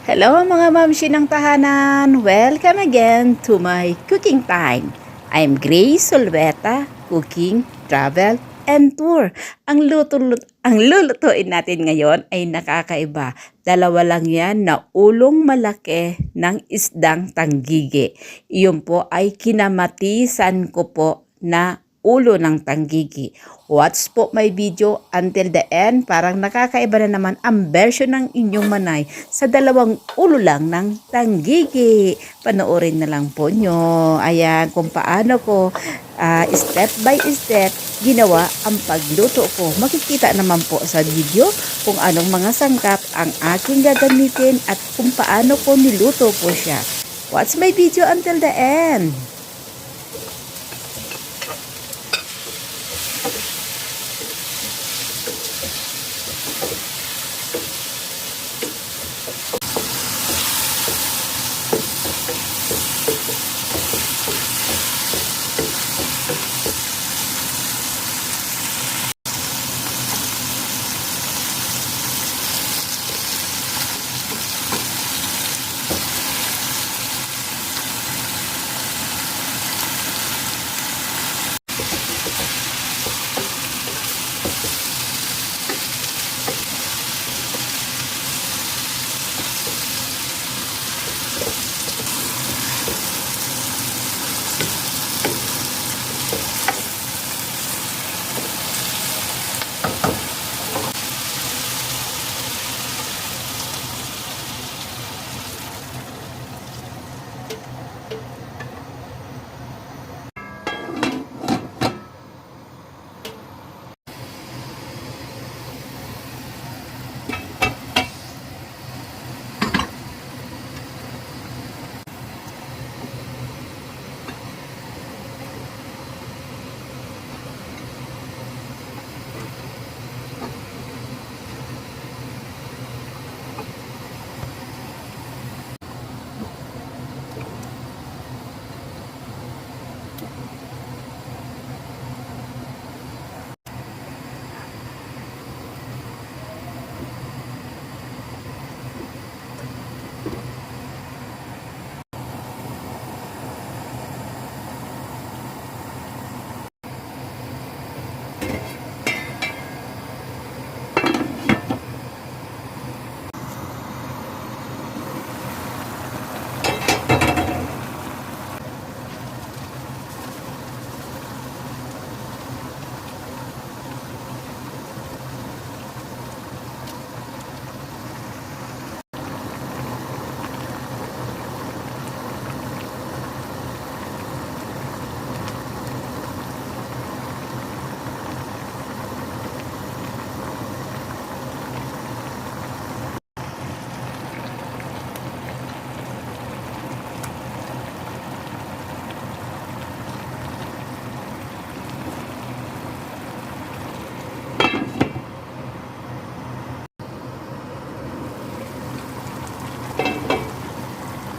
Hello mga mamshi ng tahanan! Welcome again to my cooking time. I'm Grace Solveta, Cooking, Travel, and Tour. Ang lulutuin natin ngayon ay nakakaiba. Dalawa lang yan na ulong malaki ng isdang tanggigi. Iyon po ay kinamatisan ko po na ulo ng tanggigi. Watch po my video until the end. Parang nakakaiba na naman ang version ng inyong manay sa dalawang ulo lang ng tanggigi. Panoorin na lang po nyo. Ayan, kung paano ko step by step ginawa ang pagluto ko. Makikita naman po sa video kung anong mga sangkap ang aking gagamitin at kung paano ko niluto po siya. Watch my video until the end.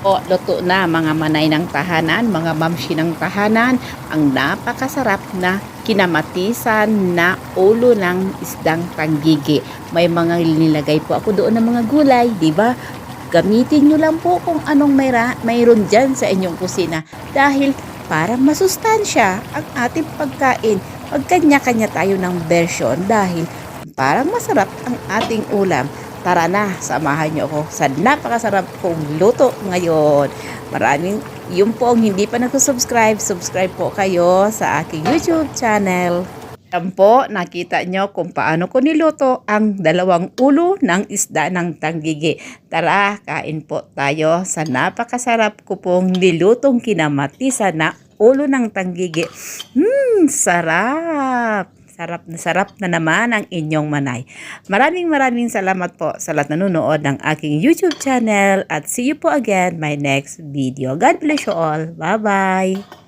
O, luto na mga manay ng tahanan, mga mamshi ng tahanan, ang napakasarap na kinamatisan na ulo ng isdang tanggigi. May mga nilagay po ako doon ng mga gulay, di ba? Gamitin nyo lang po kung anong mayroon dyan sa inyong kusina dahil para masustansya ang ating pagkain. Magkanya-kanya tayo ng version dahil parang masarap ang ating ulam. Tara na, samahan niyo ako sa napakasarap kong luto ngayon. Yun po ang hindi pa nag-subscribe, subscribe po kayo sa aking YouTube channel. Yan po, nakita nyo kung paano ko niluto ang dalawang ulo ng isda ng tanggigi. Tara, kain po tayo sa napakasarap ko pong nilutong kinamatisan na ulo ng tanggigi. Sarap! Sarap na naman ang inyong manay. Maraming salamat po sa lahat na nanonood ng aking YouTube channel at see you po again my next video. God bless you all. Bye-bye!